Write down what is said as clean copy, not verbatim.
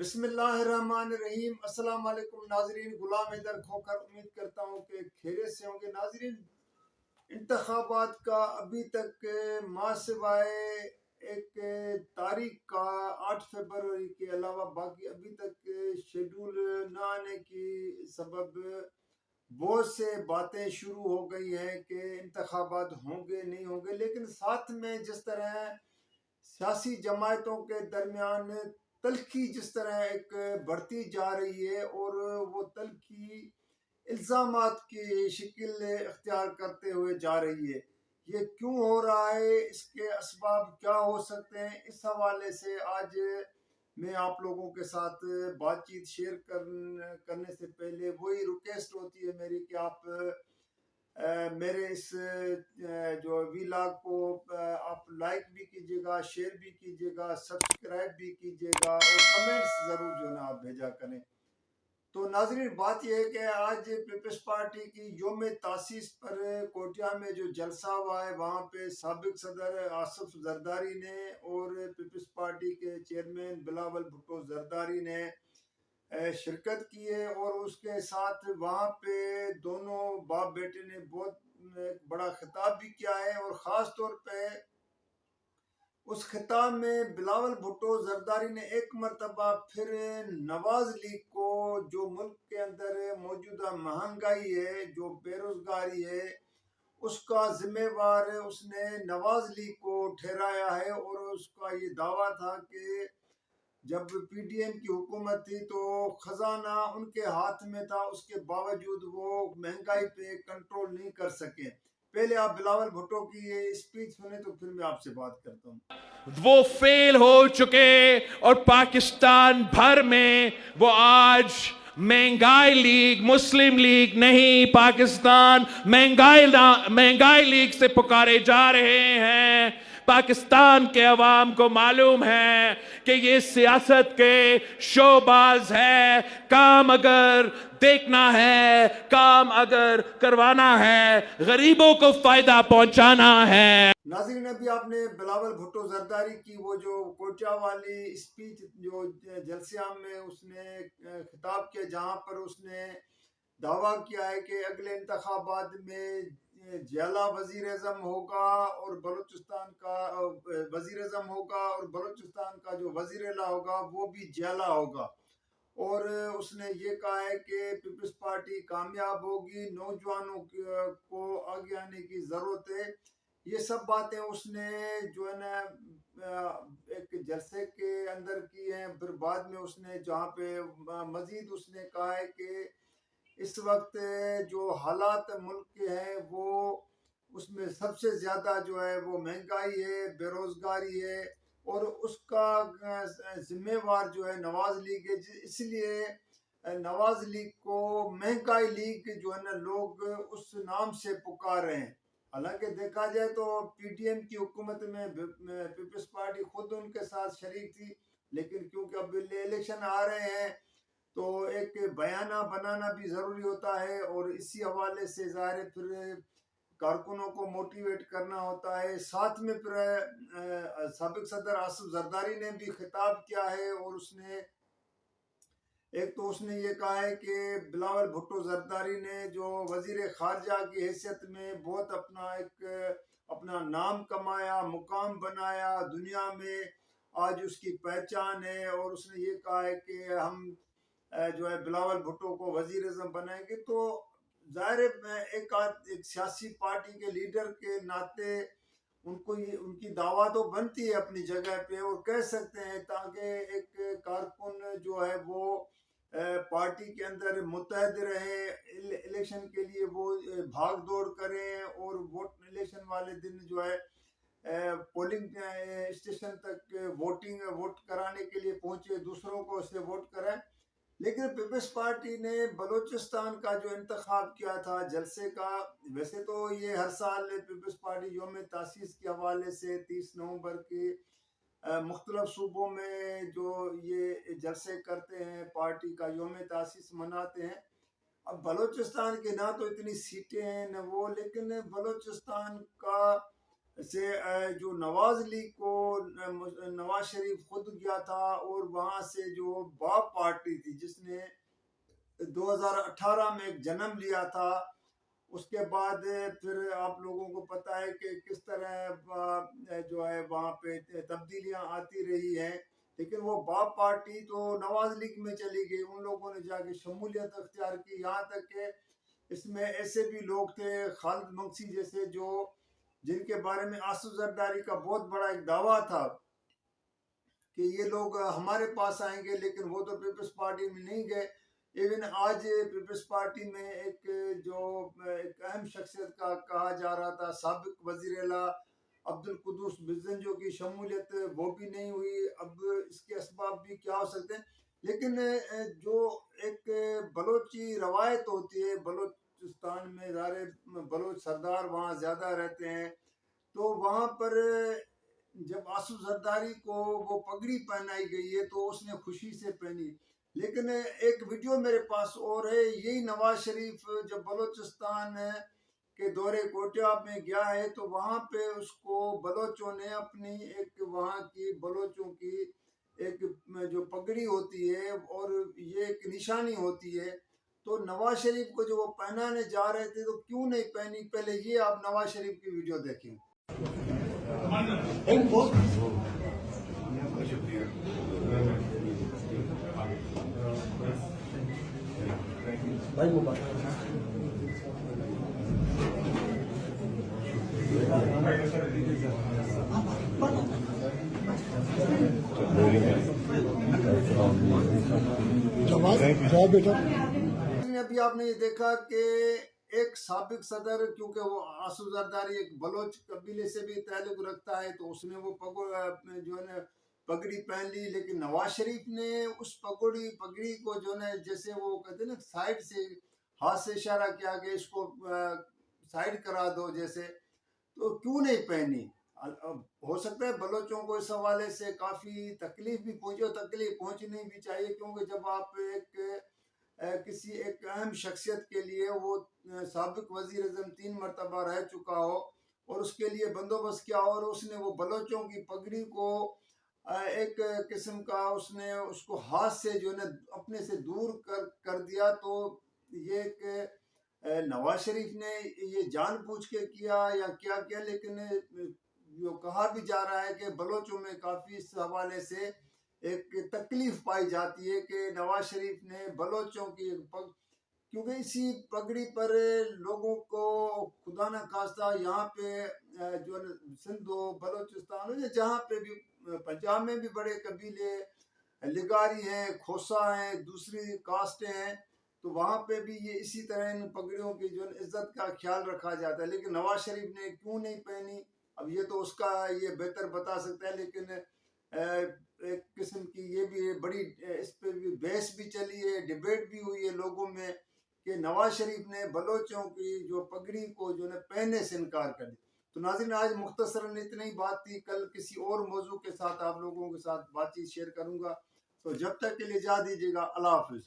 بسم اللہ الرحمن الرحیم۔ السلام علیکم ناظرین، غلام حیدر کھوکھر امید کرتا ہوں کہ خیریت سے ہوں گے۔ ناظرین، انتخابات کا ابھی تک ماہ سوائے ایک تاریخ کا 8 فروری کے علاوہ باقی ابھی تک شیڈول نہ آنے کی سبب بہت سے باتیں شروع ہو گئی ہیں کہ انتخابات ہوں گے نہیں ہوں گے، لیکن ساتھ میں جس طرح سیاسی جماعتوں کے درمیان تلخی جس طرح ایک بڑھتی جا رہی ہے اور وہ تلخی الزامات کی شکل اختیار کرتے ہوئے جا رہی ہے، یہ کیوں ہو رہا ہے، اس کے اسباب کیا ہو سکتے ہیں، اس حوالے سے آج میں آپ لوگوں کے ساتھ بات چیت شیئر کرنے سے پہلے وہی ریکویسٹ ہوتی ہے میری کہ آپ میرے اس جو ویلاگ کو آپ لائک بھی کیجیے گا، شیئر بھی کیجیے گا، سبسکرائب بھی کیجیے گا اور کمنٹس ضرور جو ہے نا آپ بھیجا کریں۔ تو ناظرین، بات یہ ہے کہ آج پیپلز پارٹی کی یوم تاسیس پر کوٹیا میں جو جلسہ ہوا ہے، وہاں پہ سابق صدر آصف زرداری نے اور پیپلز پارٹی کے چیئرمین بلاول بھٹو زرداری نے شرکت کی ہے، اور اس کے ساتھ وہاں پہ دونوں باپ بیٹے نے بہت بڑا خطاب بھی کیا ہے، اور خاص طور پہ اس خطاب میں بلاول بھٹو زرداری نے ایک مرتبہ پھر نواز لیگ کو، جو ملک کے اندر موجودہ مہنگائی ہے، جو بے روزگاری ہے، اس کا ذمہ وار اس نے نواز لیگ کو ٹھہرایا ہے، اور اس کا یہ دعویٰ تھا کہ جب پی ڈی ایم کی حکومت تھی تو خزانہ ان کے ہاتھ میں تھا، اس کے باوجود وہ مہنگائی پہ کنٹرول نہیں کر سکے۔ پہلے آپ بلاول بھٹو کی یہ اسپیچ سنیں تو پھر میں آپ سے بات کرتا ہوں۔ وہ فیل ہو چکے اور پاکستان بھر میں وہ آج مہنگائی لیگ، مسلم لیگ نہیں، پاکستان مہنگائی لیگ سے پکارے جا رہے ہیں۔ پاکستان کے عوام کو معلوم ہے کہ یہ سیاست کے شوباز ہے، کام اگر دیکھنا ہے، کام اگر کروانا ہے، غریبوں کو فائدہ پہنچانا ہے۔ ناظرین، ابھی آپ نے بلاول بھٹو زرداری کی وہ جو کوٹیا والی اسپیچ جو جلسے عام میں اس نے خطاب کیا، جہاں پر اس نے دعویٰ کیا ہے کہ اگلے انتخابات میں جیلا وزیر اعظم ہوگا اور بلوچستان کا وزیر اعظم ہوگا، اور بلوچستان کا جو وزیر اعلیٰ ہوگا وہ بھی جیلا ہوگا، اور اس نے یہ کہا ہے کہ پیپلز پارٹی کامیاب ہوگی، نوجوانوں کو آگے آنے کی ضرورت ہے۔ یہ سب باتیں اس نے جو ہے نا ایک جلسے کے اندر کی ہیں۔ پھر بعد میں اس نے جہاں پہ مزید اس نے کہا ہے کہ اس وقت جو حالات ملک کے ہیں وہ اس میں سب سے زیادہ جو ہے وہ مہنگائی ہے، بے روزگاری ہے، اور اس کا ذمہ وار جو ہے نواز لیگ ہے۔ اس لیے نواز لیگ کو مہنگائی لیگ جو ہے نا لوگ اس نام سے پکار رہے ہیں۔ حالانکہ دیکھا جائے تو پی ڈی ایم کی حکومت میں پیپلز پارٹی خود ان کے ساتھ شریک تھی، لیکن کیونکہ اب الیکشن آ رہے ہیں تو ایک بیانہ بنانا بھی ضروری ہوتا ہے، اور اسی حوالے سے ظاہر ہے پھر کارکنوں کو موٹیویٹ کرنا ہوتا ہے۔ ساتھ میں پھر سابق صدر آصف زرداری نے بھی خطاب کیا ہے، اور اس نے ایک تو اس نے یہ کہا ہے کہ بلاول بھٹو زرداری نے جو وزیر خارجہ کی حیثیت میں بہت اپنا نام کمایا، مقام بنایا دنیا میں، آج اس کی پہچان ہے، اور اس نے یہ کہا ہے کہ ہم جو ہے بلاول بھٹو کو وزیر اعظم بنائیں گے۔ تو ظاہر ہے ایک سیاسی پارٹی کے لیڈر کے ناطے ان کی دعویٰ تو بنتی ہے اپنی جگہ پہ، اور کہہ سکتے ہیں تاکہ ایک کارکن جو ہے وہ پارٹی کے اندر متحد رہے، الیکشن کے لیے وہ بھاگ دوڑ کریں، اور الیکشن والے دن جو ہے پولنگ اسٹیشن تک ووٹ کرانے کے لیے پہنچے، دوسروں کو اس سے ووٹ کریں۔ لیکن پیپلز پارٹی نے بلوچستان کا جو انتخاب کیا تھا جلسے کا، ویسے تو یہ ہر سال پیپلز پارٹی یوم تاسیس کے حوالے سے 30 نومبر کی مختلف صوبوں میں جو یہ جلسے کرتے ہیں، پارٹی کا یوم تاسیس مناتے ہیں۔ اب بلوچستان کے نہ تو اتنی سیٹیں ہیں نہ وہ، لیکن بلوچستان کا سے جو نواز لیگ کو نواز شریف خود گیا تھا، اور وہاں سے جو باپ پارٹی تھی جس نے 2018 میں ایک جنم لیا تھا، اس کے بعد پھر آپ لوگوں کو پتہ ہے کہ کس طرح جو ہے وہاں پہ تبدیلیاں آتی رہی ہیں، لیکن وہ باپ پارٹی تو نواز لیگ میں چلی گئی، ان لوگوں نے جا کے شمولیت اختیار کی، یہاں تک کہ اس میں ایسے بھی لوگ تھے خالد منگسی جیسے جن کے بارے میں آصف زرداری کا بہت بڑا ایک دعویٰ تھا کہ یہ لوگ ہمارے پاس آئیں گے، لیکن وہ تو پیپلز پارٹی میں نہیں گئے۔ ایون آج پیپلز پارٹی میں ایک اہم شخصیت کا کہا جا رہا تھا سابق وزیر اعلیٰ عبدالقدوس بزنجو کی شمولیت وہ بھی نہیں ہوئی، اب اس کے اسباب بھی کیا ہو سکتے ہیں، لیکن جو ایک بلوچی روایت ہوتی ہے، بلوچستان میں بلوچ سردار وہاں زیادہ رہتے ہیں، تو وہاں پر جب آصف زرداری کو وہ پگڑی پہنائی گئی ہے تو اس نے خوشی سے پہنی، لیکن ایک ویڈیو میرے پاس اور ہے، یہی نواز شریف جب بلوچستان کے دورے کوٹیا میں گیا ہے تو وہاں پہ اس کو بلوچوں نے اپنی ایک وہاں کی بلوچوں کی ایک جو پگڑی ہوتی ہے اور یہ ایک نشانی ہوتی ہے، تو نواز شریف کو جو وہ پہنانے جا رہے تھے تو کیوں نہیں پہنی؟ پہلے یہ آپ نواز شریف کی ویڈیو دیکھیں۔ ابھی آپ نے یہ دیکھا کہ ایک سابق صدر، کیونکہ وہ آصف زرداری ایک بلوچ قبیلے سے بھی تعلق رکھتا ہے تو اس نے وہ جو ہے پگڑی پہن لی، لیکن نواز شریف نے اس پگڑی کو جو ہے جیسے وہ کہتے ہیں نا سائڈ سے ہاتھ سے اشارہ کیا کہ اس کو سائڈ کرا دو جیسے، تو کیوں نہیں پہنی؟ ہو سکتا ہے بلوچوں کو اس حوالے سے کافی تکلیف بھی پہنچی، اور تکلیف پہنچنی بھی چاہیے، کیونکہ جب آپ کسی ایک اہم شخصیت کے لیے، وہ سابق وزیر اعظم 3 مرتبہ رہ چکا ہو اور اس کے لیے بندوبست کیا ہو، اور اس نے وہ بلوچوں کی پگڑی کو ایک قسم کا اس نے اس کو ہاتھ سے جو ہے اپنے سے دور کر دیا، تو یہ کہ نواز شریف نے یہ جان بوجھ کے کیا یا کیا کیا، لیکن جو کہا بھی جا رہا ہے کہ بلوچوں میں کافی اس حوالے سے ایک تکلیف پائی جاتی ہے کہ نواز شریف نے بلوچوں کی کیونکہ اسی پگڑی پر لوگوں کو خدا نہ خواستہ یہاں پہ جو سندھ ہو، بلوچستان ہو، یا جہاں پہ بھی، پنجاب میں بھی بڑے قبیلے لگاری ہیں، کھوسا ہیں، دوسری کاسٹیں ہیں، تو وہاں پہ بھی یہ اسی طرح ان پگڑیوں کی جو عزت کا خیال رکھا جاتا ہے، لیکن نواز شریف نے کیوں نہیں پہنی؟ اب یہ تو اس کا یہ بہتر بتا سکتا ہے، لیکن ایک قسم کی یہ بھی بڑی اس پہ بھی بحث بھی چلی ہے، ڈیبیٹ بھی ہوئی ہے لوگوں میں کہ نواز شریف نے بلوچوں کی جو پگڑی کو جو ہے پہننے سے انکار کر دیا۔ تو ناظرین، آج مختصراً اتنی ہی بات تھی، کل کسی اور موضوع کے ساتھ آپ لوگوں کے ساتھ بات چیت شیئر کروں گا، تو جب تک کے لیے اجازت دیجیے گا، اللہ حافظ۔